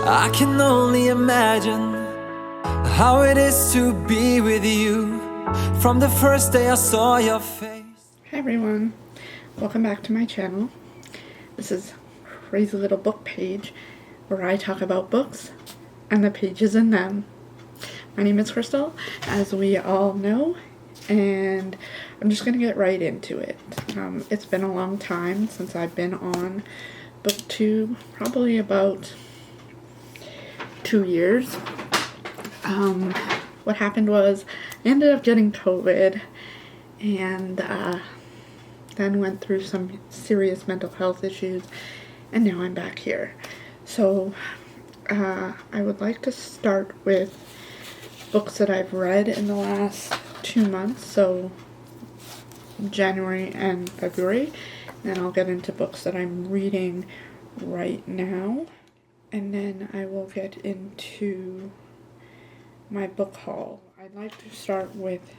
I can only imagine how it is to be with you from the first day I saw your face. Hi everyone, welcome back to my channel. This is Crazy Little Book Page, where I talk about books and the pages in them. My name is Crystal, as we all know, and I'm just going to get right into it. It's been a long time since I've been on BookTube, probably about 2 years. What happened was I ended up getting COVID and then went through some serious mental health issues, and now I'm back here. So I would like to start with books that I've read in the last 2 months, so January and February. Then I'll get into books that I'm reading right now, and then I will get into my book haul. I'd like to start with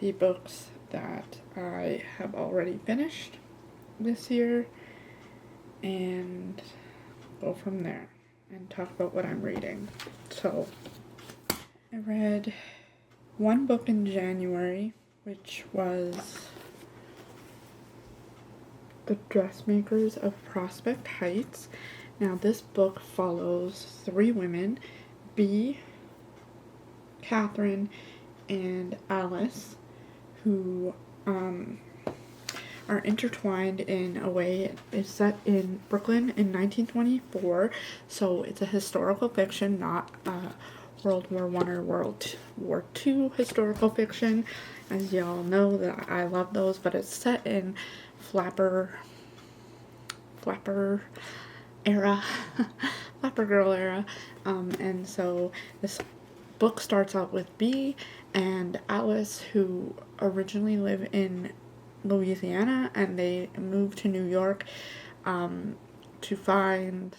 the books that I have already finished this year and go from there and talk about what I'm reading. So I read one book in January, which was The Dressmakers of Prospect Heights. Now this book follows 3 women, Bea, Catherine, and Alice, who are intertwined in a way. It's set in Brooklyn in 1924, so it's a historical fiction, not World War I or World War II historical fiction. As y'all know, that I love those, but it's set in flapper era, flapper girl era, and so this book starts out with Bea and Alice, who originally live in Louisiana, and they moved to New York to find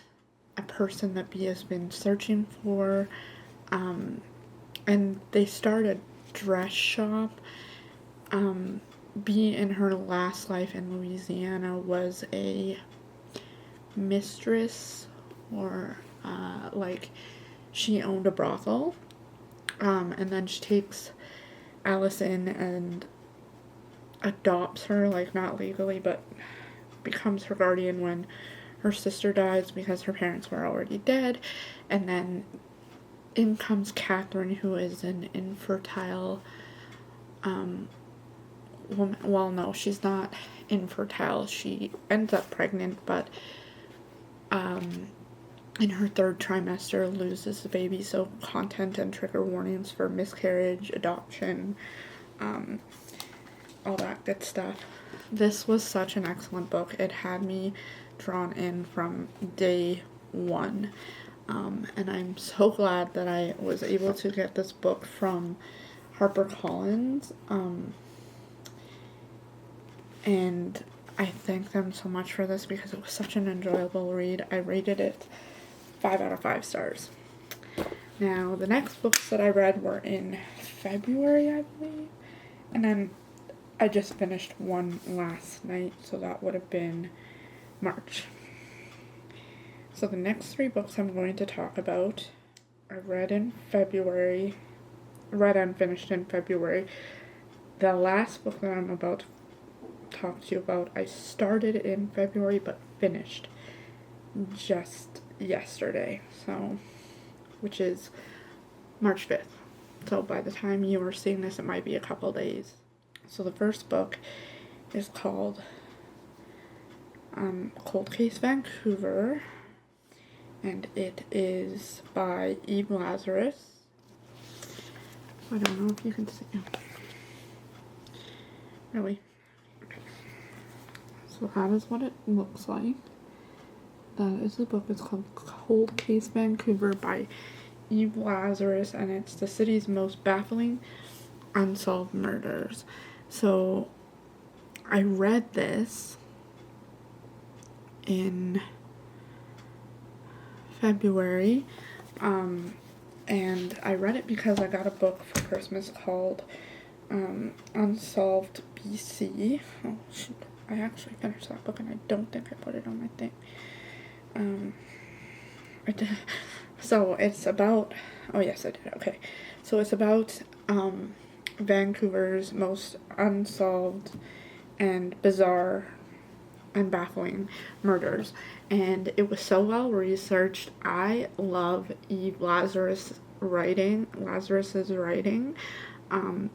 a person that Bea has been searching for, and they start a dress shop. Bea, in her last life in Louisiana, was a mistress, or she owned a brothel, and then she takes Alice in and adopts her, not legally, but becomes her guardian when her sister dies because her parents were already dead. And then in comes Catherine, who is an infertile woman. Well, no, she's not infertile. She ends up pregnant, but in her 3rd trimester loses the baby, so content and trigger warnings for miscarriage, adoption, all that good stuff. This was such an excellent book. It had me drawn in from day one, and I'm so glad that I was able to get this book from HarperCollins, and I thank them so much for this because it was such an enjoyable read. I rated it 5 out of 5 stars. Now, the next books that I read were in February, I believe, and then I just finished one last night, so that would have been March. So the next 3 books I'm going to talk about I read and finished in February. The last book that I'm about to talk to you about, I started in February but finished just yesterday, so which is March 5th. So by the time you are seeing this, it might be a couple days. So the first book is called Cold Case Vancouver, and it is by Eve Lazarus. I don't know if you can see. Really? Okay. So that is what it looks like. That is the book. It's called Cold Case Vancouver by Eve Lazarus, and it's the city's most baffling unsolved murders. So I read this in February, and I read it because I got a book for Christmas called Unsolved BC. Oh shoot, I actually finished that book and I don't think I put it on my thing. So it's about, oh yes I did, okay. So it's about Vancouver's most unsolved and bizarre and baffling murders, and it was so well researched. I love Eve Lazarus's writing.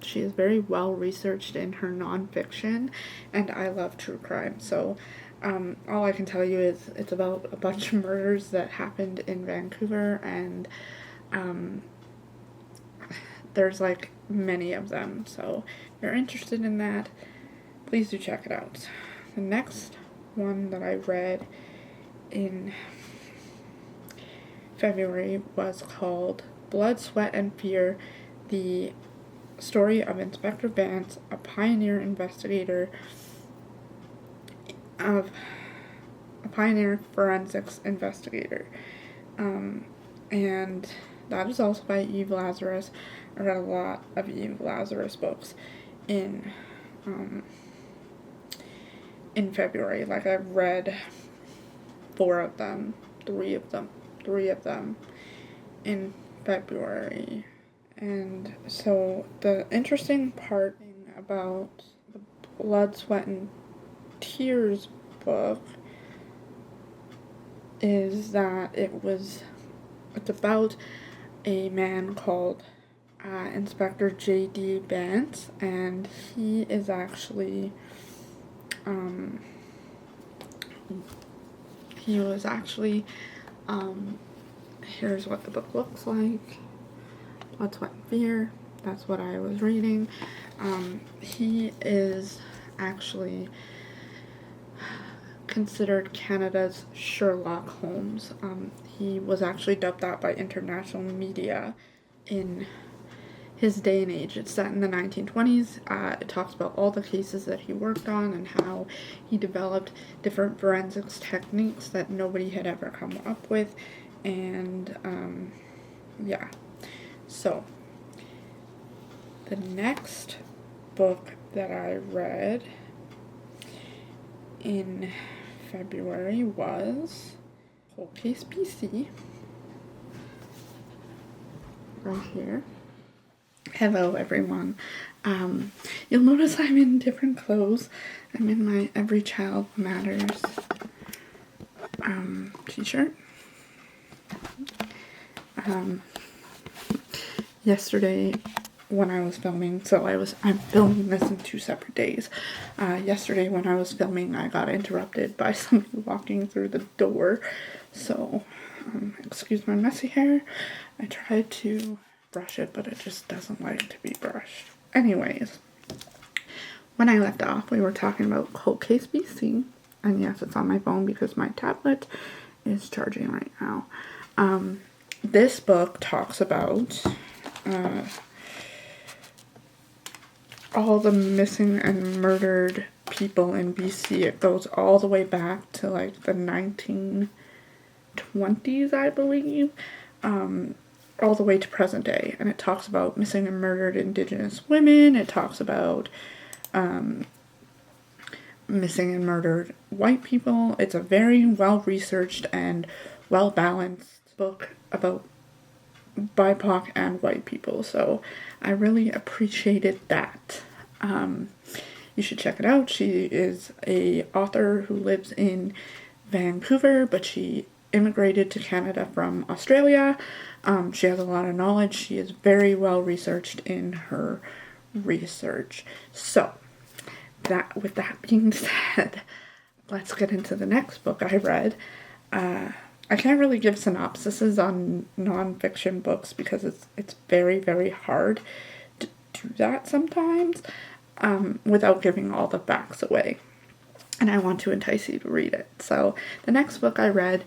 She is very well researched in her nonfiction, and I love true crime. So all I can tell you is it's about a bunch of murders that happened in Vancouver, and there's like many of them. So if you're interested in that, please do check it out. The next one that I read in February was called Blood, Sweat, and Fear, the story of Inspector Vance, a pioneer forensics investigator. And that is also by Eve Lazarus. I read a lot of Eve Lazarus books in February. Like, I've read three of them in February. And so the interesting part about the Blood, Sweat, and Tears book is that it's about a man called Inspector J.D. Vance, and he is actually here's what the book looks like. Blood, Sweat, and Fear. That's what I was reading. He is actually considered Canada's Sherlock Holmes. He was actually dubbed that by international media in his day and age. It's set in the 1920s. It talks about all the cases that he worked on and how he developed different forensics techniques that nobody had ever come up with. And yeah. So the next book that I read in February was Cold Case BC. Right here. Hello everyone. You'll notice I'm in different clothes. I'm in my Every Child Matters t-shirt. Yesterday when I was filming, I'm filming this in 2 separate days. Yesterday when I was filming, I got interrupted by somebody walking through the door. So, excuse my messy hair. I tried to brush it, but it just doesn't like to be brushed. Anyways, when I left off, we were talking about Cold Case BC. And yes, it's on my phone because my tablet is charging right now. This book talks about all the missing and murdered people in BC. It goes all the way back to like the 1920s, I believe, all the way to present day. And it talks about missing and murdered Indigenous women. It talks about missing and murdered white people. It's a very well-researched and well-balanced book about BIPOC and white people, so I really appreciated that. You should check it out. She is a author who lives in Vancouver, but she immigrated to Canada from Australia. She has a lot of knowledge. She is very well researched in her research. So, with that being said, let's get into the next book I read. I can't really give synopsises on nonfiction books because it's very, very hard to do that sometimes without giving all the facts away. And I want to entice you to read it. So the next book I read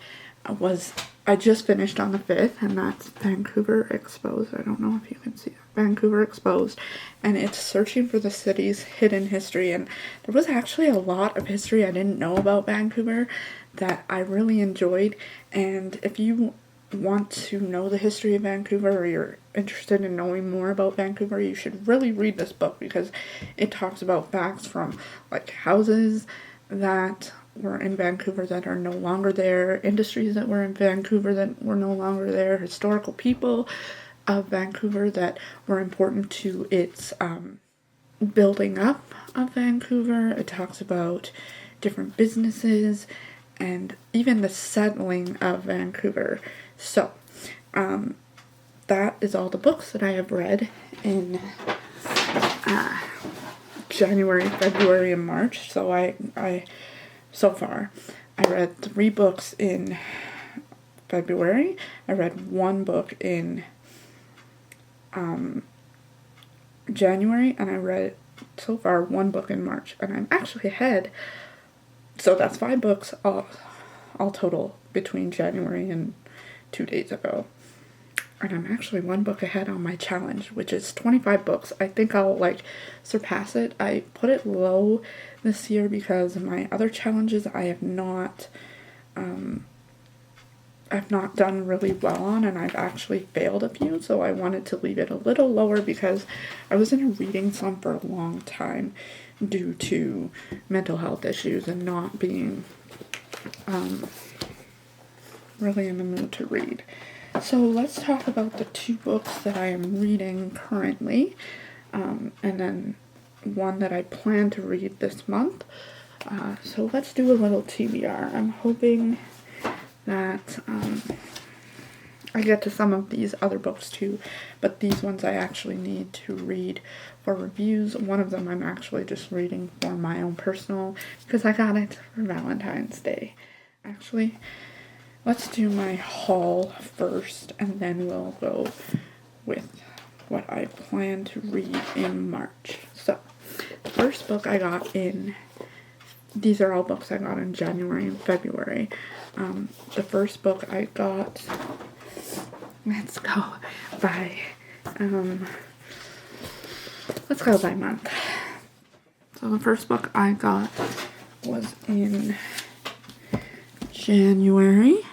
I just finished on the 5th, and that's Vancouver Exposed. I don't know if you can see it. Vancouver Exposed. And it's searching for the city's hidden history. And there was actually a lot of history I didn't know about Vancouver that I really enjoyed. And if you want to know the history of Vancouver, or you're interested in knowing more about Vancouver, you should really read this book because it talks about facts from like houses that were in Vancouver that are no longer there, industries that were in Vancouver that were no longer there, historical people of Vancouver that were important to its building up of Vancouver. It talks about different businesses and even the settling of Vancouver. So, that is all the books that I have read in January, February, and March. So so far, I read 3 books in February. I read 1 book in January, and I read so far 1 book in March, and I'm actually ahead. So that's 5 books all total between January and 2 days ago. And I'm actually 1 book ahead on my challenge, which is 25 books. I think I'll surpass it. I put it low this year because my other challenges I have not done really well on, and I've actually failed a few, so I wanted to leave it a little lower because I was in a reading slump for a long time due to mental health issues and not being really in the mood to read. So let's talk about the 2 books that I am reading currently, and then one that I plan to read this month. So let's do a little TBR. I'm hoping that I get to some of these other books too, but these ones I actually need to read for reviews. One of them I'm actually just reading for my own personal, because I got it for Valentine's Day. Actually, let's do my haul first, and then we'll go with what I plan to read in March. So, the first book I got these are all books I got in January and February. The first book I got, let's go by month. So the first book I got was in January.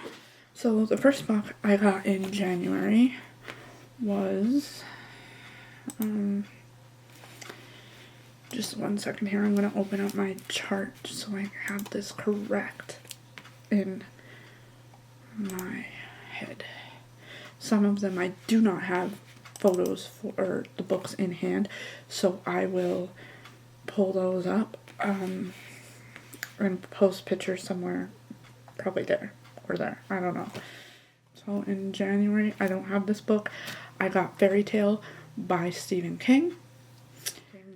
So the first book I got in January was, just 1 second here, I'm going to open up my chart so I have this correct in my head. Some of them I do not have photos for the books in hand, so I will pull those up and post pictures somewhere, probably there or there, I don't know. So in January, I don't have this book. I got Fairy Tale by Stephen King.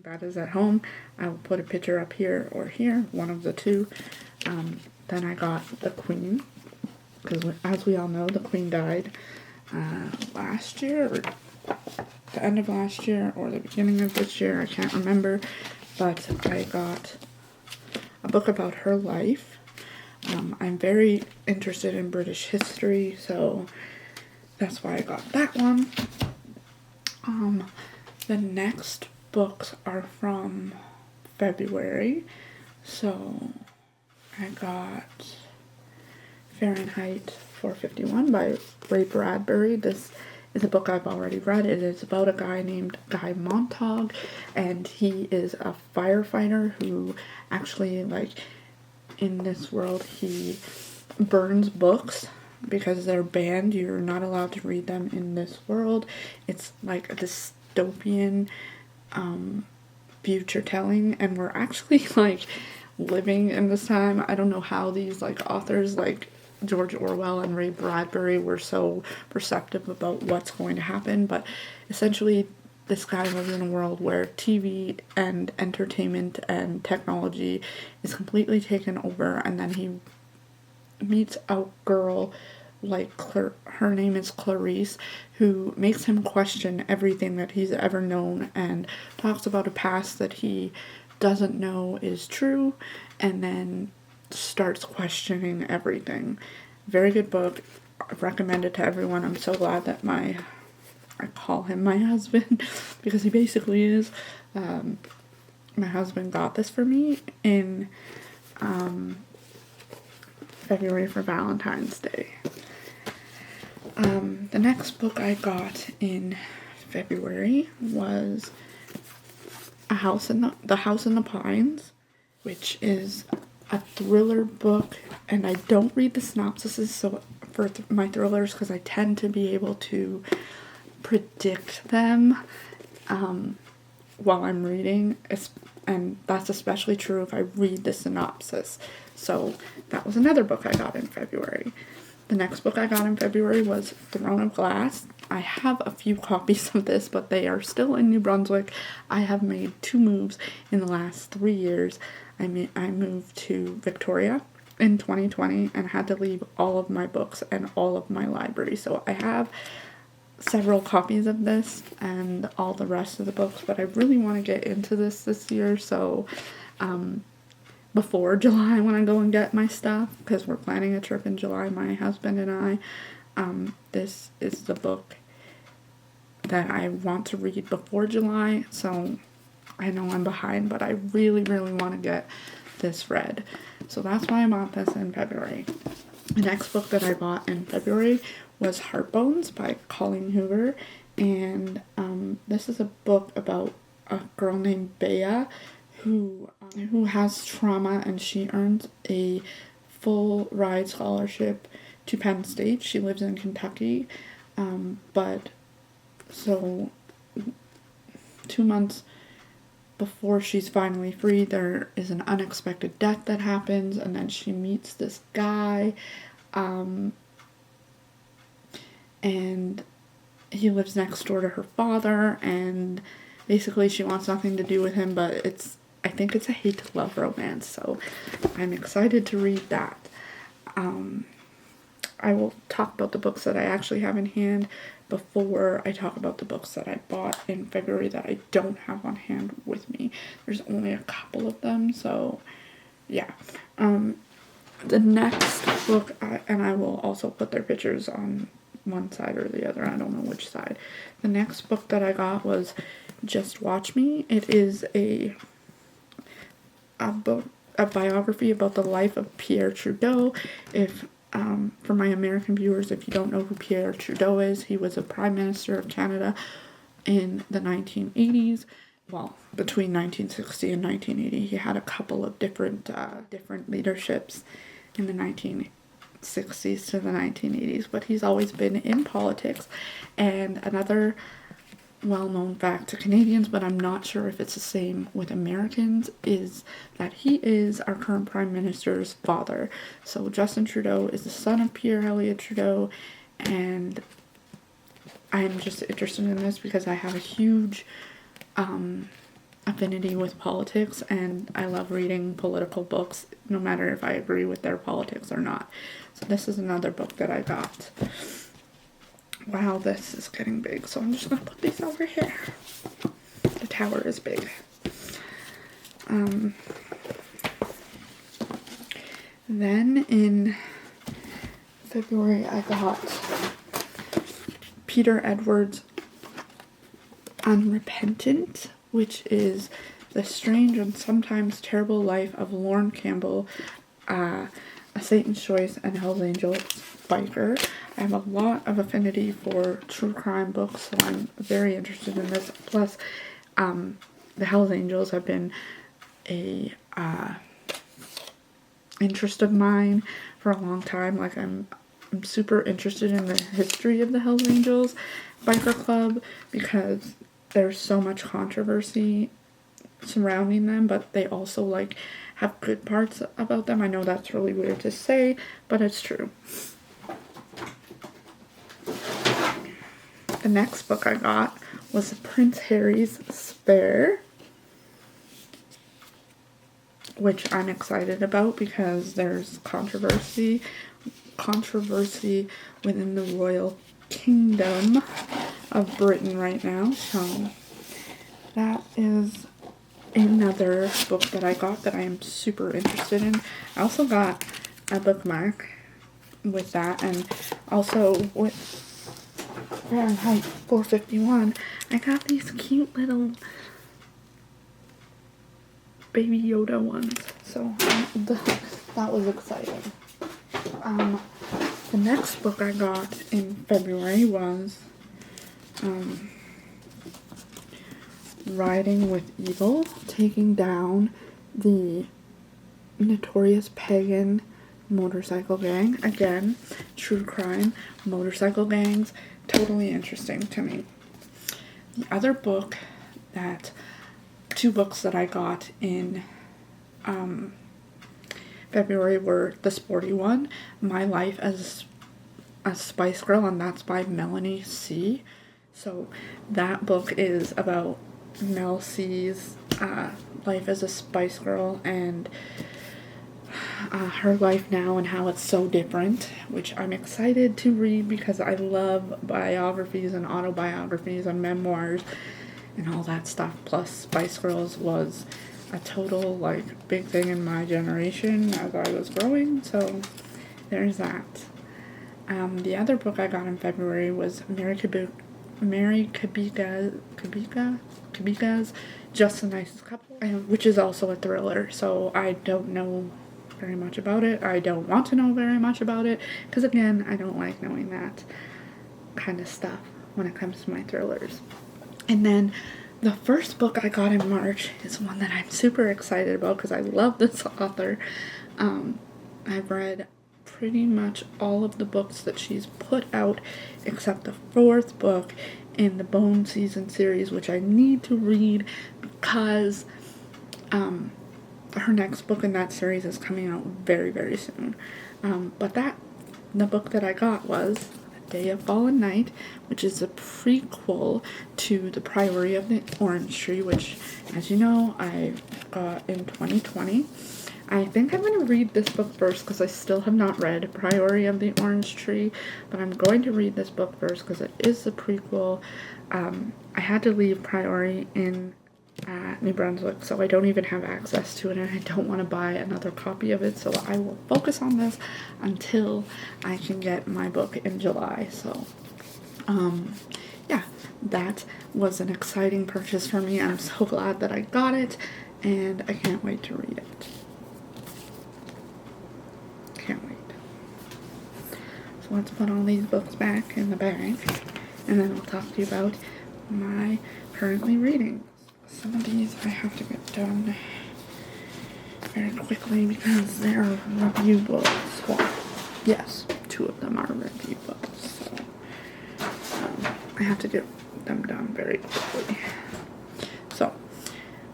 That is at home. I will put a picture up here or here, one of the 2. Then I got The Queen, because as we all know, the Queen died last year, or the end of last year, or the beginning of this year, I can't remember, but I got a book about her life. I'm very interested in British history, so that's why I got that one. The next books are from February, so I got Fahrenheit 451 by Ray Bradbury. This is a book I've already read. It is about a guy named Guy Montag, and he is a firefighter who actually, in this world, he burns books because they're banned. You're not allowed to read them in this world. It's like a dystopian future telling, and we're actually living in this time. I don't know how these authors like George Orwell and Ray Bradbury were so perceptive about what's going to happen, but essentially this guy lives in a world where TV and entertainment and technology is completely taken over, and then he meets a girl her name is Clarice, who makes him question everything that he's ever known and talks about a past that he doesn't know is true, and then starts questioning everything. Very good book. I recommend it to everyone. I'm so glad that I call him my husband because he basically is. My husband got this for me in February for Valentine's Day. The next book I got in February was The House in the Pines, which is a thriller book, and I don't read the synopsises so for my thrillers because I tend to be able to predict them while I'm reading, and that's especially true if I read the synopsis. So that was another book I got in February. The next book I got in February was Throne of Glass. I have a few copies of this, but they are still in New Brunswick. I have made 2 moves in the last 3 years. I moved to Victoria in 2020 and had to leave all of my books and all of my library. So I have several copies of this and all the rest of the books, but I really want to get into this year. So before July, when I go and get my stuff, because we're planning a trip in July, my husband and I, this is the book that I want to read before July. So I know I'm behind, but I really, really want to get this read. So that's why I bought this in February. The next book that I bought in February was Heartbones by Colleen Hoover, and this is a book about a girl named Bea who has trauma, and she earns a full ride scholarship to Penn State. She lives in Kentucky, but so 2 months before she's finally free, there is an unexpected death that happens, and then she meets this guy, and he lives next door to her father, and basically she wants nothing to do with him, but I think it's a hate-to-love romance, so I'm excited to read that. I will talk about the books that I actually have in hand before I talk about the books that I bought in February that I don't have on hand with me. There's only a couple of them, so yeah. The next book, and I will also put their pictures on one side or the other, I don't know which side. The next book that I got was Just Watch Me. It is a biography about the life of Pierre Trudeau. For my American viewers, if you don't know who Pierre Trudeau is, he was a Prime Minister of Canada in the 1980s. Well, between 1960 and 1980, he had a couple of different leaderships in the 1960s to the 1980s, but he's always been in politics. And another well-known fact to Canadians, but I'm not sure if it's the same with Americans, is that he is our current Prime Minister's father. So Justin Trudeau is the son of Pierre Elliott Trudeau, and I'm just interested in this because I have a huge affinity with politics, and I love reading political books, no matter if I agree with their politics or not. So this is another book that I got. Wow, this is getting big, so I'm just going to put these over here. The tower is big. Then in February, I got Peter Edwards' Unrepentant, which is the strange and sometimes terrible life of Lorne Campbell, a Satan's Choice and Hell's Angels biker. I have a lot of affinity for true crime books, so I'm very interested in this. Plus, the Hell's Angels have been a interest of mine for a long time. Like, I'm super interested in the history of the Hell's Angels biker club because there's so much controversy surrounding them, but they also like have good parts about them. I know that's really weird to say, but it's true. The next book I got was Prince Harry's Spare, which I'm excited about because there's controversy within the royal kingdom of Britain right now. So that is another book that I got that I am super interested in. I also got a bookmark with that, and also with Fahrenheit 451, I got these cute little Baby Yoda ones, so that was exciting. The next book I got in February was Riding with Evil, taking down the Notorious Pagan Motorcycle Gang. Again, true crime, motorcycle gangs, totally interesting to me. The other book two books that I got in February were the sporty one, My Life as a Spice Girl, and that's by Melanie C. So that book is about Mel C's life as a Spice Girl and her life now and how it's so different, which I'm excited to read because I love biographies and autobiographies and memoirs and all that stuff. Plus, Spice Girls was a total, like, big thing in my generation as I was growing, so there's that. The other book I got in February was Mary Kabika's Just the Nicest Couple, which is also a thriller, so I don't know very much about it. I don't want to know very much about it, because again, I don't like knowing that kind of stuff when it comes to my thrillers. And then the first book I got in March is one that I'm super excited about because I love this author. I've read pretty much all of the books that she's put out except the 4th book in the Bone Season series, which I need to read because her next book in that series is coming out very, very soon. But the book that I got was Day of Fallen Night, which is a prequel to The Priory of the Orange Tree, which, as you know, I got in 2020. I think I'm going to read this book first because I still have not read Priory of the Orange Tree, but I'm going to read this book first because it is the prequel. I had to leave Priory in New Brunswick, so I don't even have access to it, and I don't want to buy another copy of it, so I will focus on this until I can get my book in July. So yeah, that was an exciting purchase for me. I'm so glad that I got it, and I can't wait to read it. Can't wait. So let's put all these books back in the bag, and then I'll talk to you about my currently reading. Some of these I have to get done very quickly because they're review books. Well, yes, 2 of them are review books, so I have to get them done very quickly. So,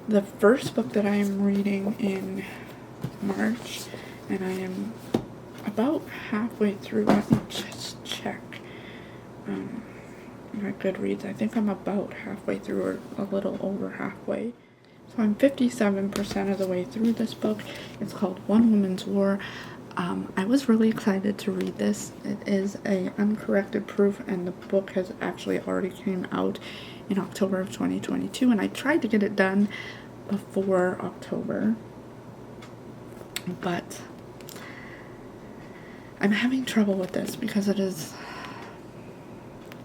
the first book that I am reading in March, and I am about halfway through. Let me just check my Goodreads. I think I'm about halfway through, or a little over halfway. So I'm 57% of the way through this book. It's called One Woman's War. I was really excited to read this. It is a uncorrected proof, and the book has actually already came out in October of 2022, and I tried to get it done before October, but I'm having trouble with this because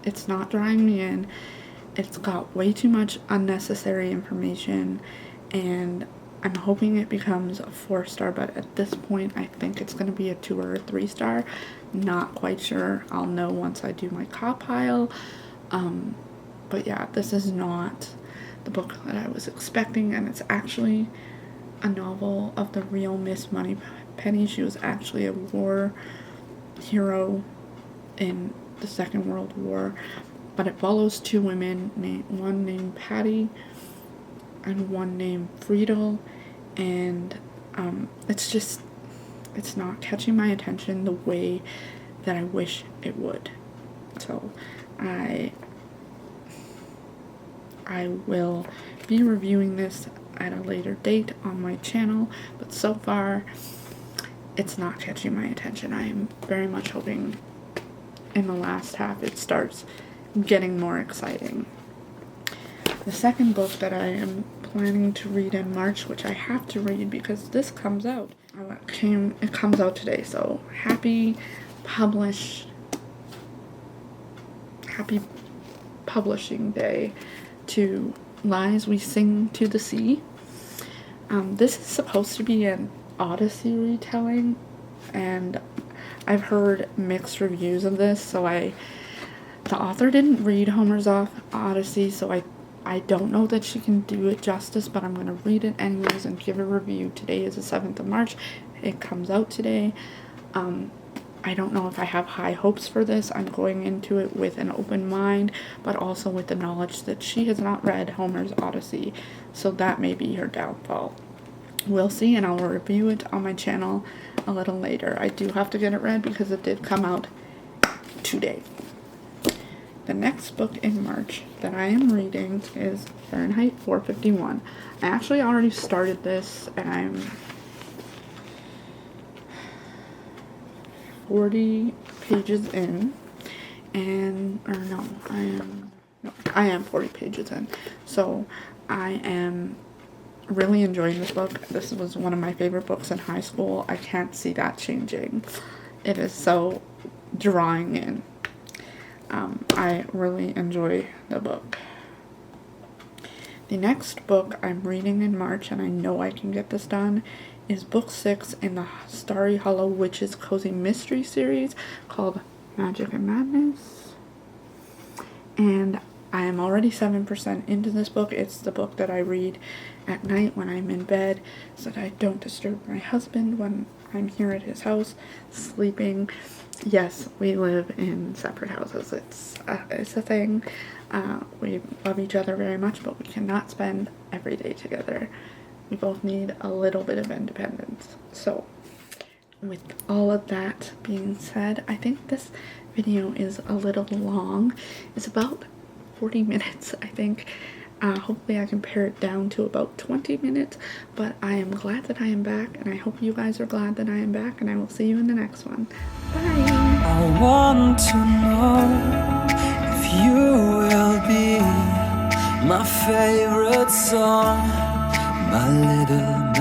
it's not drawing me in. It's got way too much unnecessary information, and I'm hoping it becomes a 4-star, but at this point I think it's going to be a 2 or a 3-star. Not quite sure. I'll know once I do my compile. But yeah, this is not the book that I was expecting, and it's actually a novel of the real Miss Moneypenny. She was actually a war hero in the Second World War, but it follows 2 women, one named Patty and one named Friedel, and it's not catching my attention the way that I wish it would. So I will be reviewing this at a later date on my channel, but so far it's not catching my attention. I am very much hoping in the last half it starts getting more exciting. The second book that I am planning to read in March, which I have to read because this comes out. It comes out today, so happy publishing day to Lies We Sing to the Sea. This is supposed to be an Odyssey retelling, and I've heard mixed reviews of this, so the author didn't read Homer's Odyssey, so I I don't know that she can do it justice, but I'm going to read it anyways and give a review. Today is the 7th of March. It comes out today. I don't know if I have high hopes for this. I'm going into it with an open mind, but also with the knowledge that she has not read Homer's Odyssey, so that may be her downfall. We'll see, and I'll review it on my channel a little later. I do have to get it read because it did come out today. The next book in March that I am reading is Fahrenheit 451. I actually already started this, and I'm 40 pages in, and, or no, I am 40 pages in, so I am really enjoying this book. This was one of my favorite books in high school. I can't see that changing. It is so drawing in. I really enjoy the book. The next book I'm reading in March, and I know I can get this done, is book 6 in the Starry Hollow Witches Cozy Mystery series called Magic and Madness. And I am already 7% into this book. It's the book that I read at night when I'm in bed so that I don't disturb my husband when I'm here at his house sleeping. Yes, we live in separate houses. It's a thing. We love each other very much, but we cannot spend every day together. We both need a little bit of independence. So, with all of that being said, I think this video is a little long. It's about 40 minutes, I think. Hopefully I can pare it down to about 20 minutes, but I am glad that I am back, and I hope you guys are glad that I am back, and I will see you in the next one. Bye! I want to know if you will be my favorite song, my little